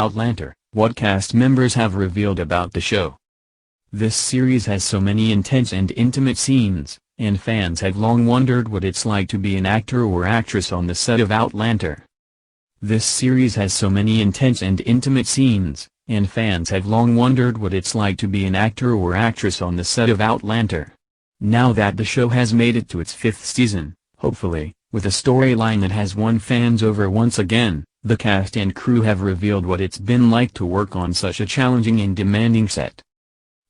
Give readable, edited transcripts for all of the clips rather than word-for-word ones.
Outlander, what cast members have revealed about the show. This series has so many intense and intimate scenes, and fans have long wondered what it's like to be an actor or actress on the set of Outlander. This series has so many intense and intimate scenes, and fans have long wondered what it's like to be an actor or actress on the set of Outlander. Now that the show has made it to its 5th season, hopefully, with a storyline that has won fans over once again, the cast and crew have revealed what it's been like to work on such a challenging and demanding set.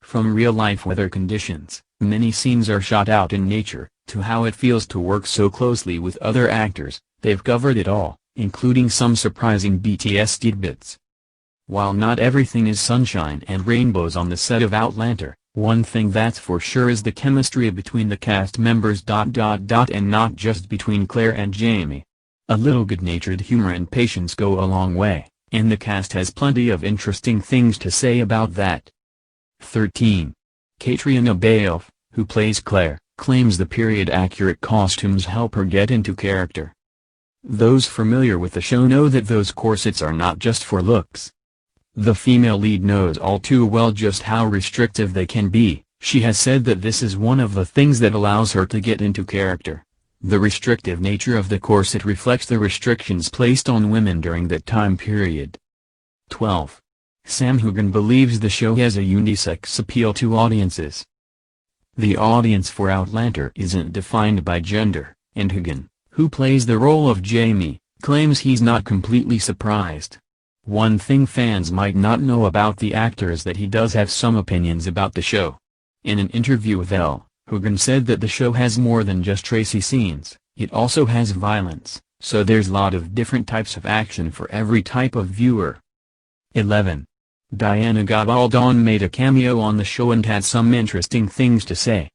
From real-life weather conditions, many scenes are shot out in nature, to how it feels to work so closely with other actors, they've covered it all, including some surprising BTS tidbits. While not everything is sunshine and rainbows on the set of Outlander, one thing that's for sure is the chemistry between the cast members. And not just between Claire and Jamie. A little good-natured humor and patience go a long way, and the cast has plenty of interesting things to say about that. 13. Katrina Balfe, who plays Claire, claims the period-accurate costumes help her get into character. Those familiar with the show know that those corsets are not just for looks. The female lead knows all too well just how restrictive they can be. She has said that this is one of the things that allows her to get into character. The restrictive nature of the corset reflects the restrictions placed on women during that time period. 12. Sam Heughan believes the show has a unisex appeal to audiences. The audience for Outlander isn't defined by gender, and Heughan, who plays the role of Jamie, claims he's not completely surprised. One thing fans might not know about the actor is that he does have some opinions about the show. In an interview with Elle, Heughan said that the show has more than just racy scenes, it also has violence, so there's lot of different types of action for every type of viewer. 11. Diana Gabaldon made a cameo on the show and had some interesting things to say.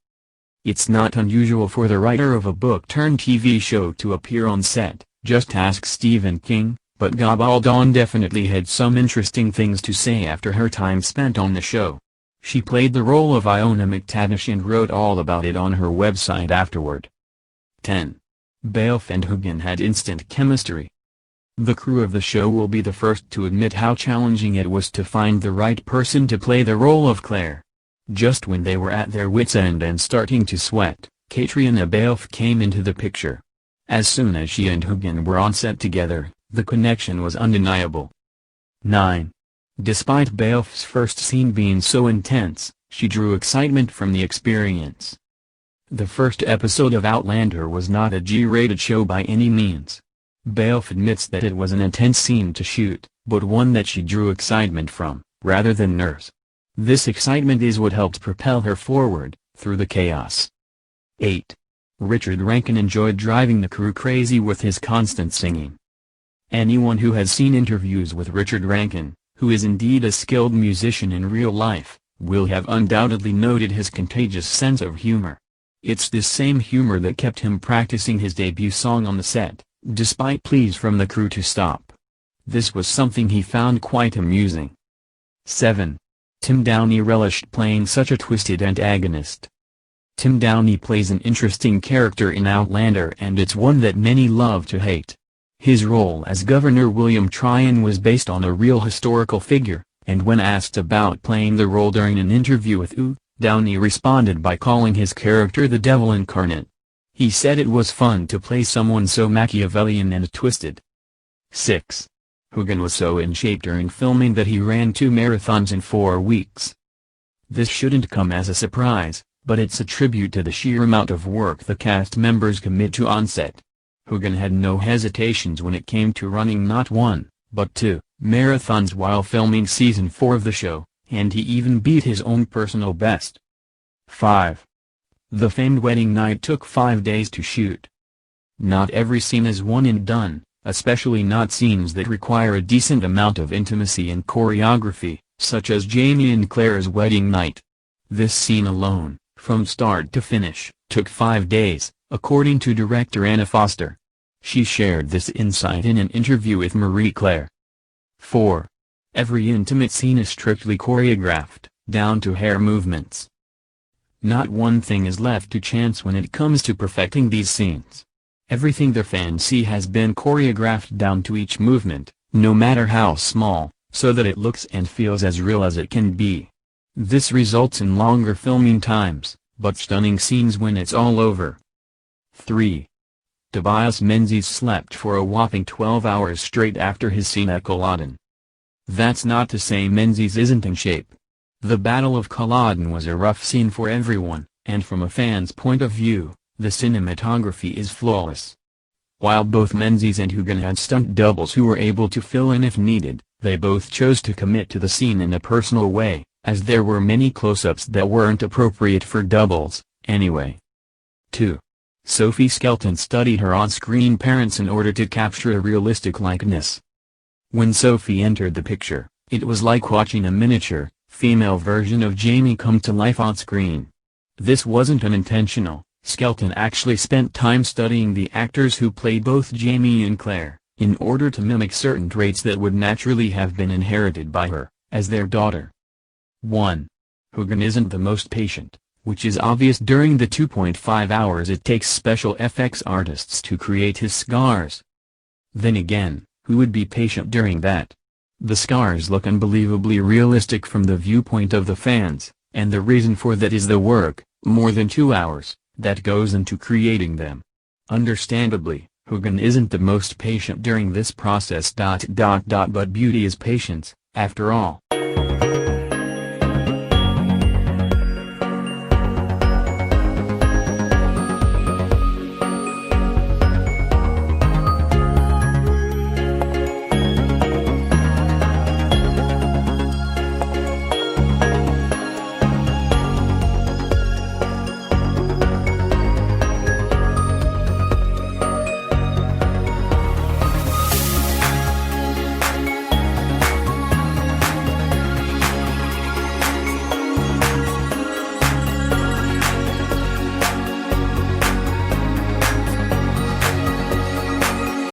It's not unusual for the writer of a book-turned-TV show to appear on set, just ask Stephen King, but Gabaldon definitely had some interesting things to say after her time spent on the show. She played the role of Iona McTavish and wrote all about it on her website afterward. 10. Balfe and Heughan had instant chemistry. The crew of the show will be the first to admit how challenging it was to find the right person to play the role of Claire. Just when they were at their wits' end and starting to sweat, Katrina Balfe came into the picture. As soon as she and Heughan were on set together, the connection was undeniable. 9. Despite Balfe's first scene being so intense, she drew excitement from the experience. The first episode of Outlander was not a G-rated show by any means. Balfe admits that it was an intense scene to shoot, but one that she drew excitement from, rather than nerves. This excitement is what helped propel her forward, through the chaos. 8. Richard Rankin enjoyed driving the crew crazy with his constant singing. Anyone who has seen interviews with Richard Rankin, who is indeed a skilled musician in real life, will have undoubtedly noted his contagious sense of humor. It's this same humor that kept him practicing his debut song on the set, despite pleas from the crew to stop. This was something he found quite amusing. 7. Tim Downey relished playing such a twisted antagonist. Tim Downey plays an interesting character in Outlander, and it's one that many love to hate. His role as Governor William Tryon was based on a real historical figure, and when asked about playing the role during an interview with OOH, Downey responded by calling his character the devil incarnate. He said it was fun to play someone so Machiavellian and twisted. 6. Heughan was so in shape during filming that he ran 2 marathons in 4 weeks. This shouldn't come as a surprise, but it's a tribute to the sheer amount of work the cast members commit to on set. Heughan had no hesitations when it came to running not 1, but 2 marathons while filming season 4 of the show, and he even beat his own personal best. 5. The famed wedding night took 5 days to shoot. Not every scene is one and done, especially not scenes that require a decent amount of intimacy and choreography, such as Jamie and Claire's wedding night. This scene alone, from start to finish, took 5 days, according to director Anna Foster. She shared this insight in an interview with Marie Claire. 4. Every intimate scene is strictly choreographed, down to hair movements. Not one thing is left to chance when it comes to perfecting these scenes. Everything the fans see has been choreographed down to each movement, no matter how small, so that it looks and feels as real as it can be. This results in longer filming times, but stunning scenes when it's all over. 3. Tobias Menzies slept for a whopping 12 hours straight after his scene at Culloden. That's not to say Menzies isn't in shape. The Battle of Culloden was a rough scene for everyone, and from a fan's point of view, the cinematography is flawless. While both Menzies and Hugen had stunt doubles who were able to fill in if needed, they both chose to commit to the scene in a personal way, as there were many close-ups that weren't appropriate for doubles, anyway. 2. Sophie Skelton studied her on-screen parents in order to capture a realistic likeness. When Sophie entered the picture, it was like watching a miniature, female version of Jamie come to life on screen. This wasn't unintentional. Skelton actually spent time studying the actors who played both Jamie and Claire, in order to mimic certain traits that would naturally have been inherited by her, as their daughter. 1. Hugen isn't the most patient, which is obvious during the 2.5 hours it takes special effects artists to create his scars. Then again, who would be patient during that? The scars look unbelievably realistic from the viewpoint of the fans, and the reason for that is the work, more than 2 hours, that goes into creating them. Understandably, Hugen isn't the most patient during this process. But beauty is patience, after all.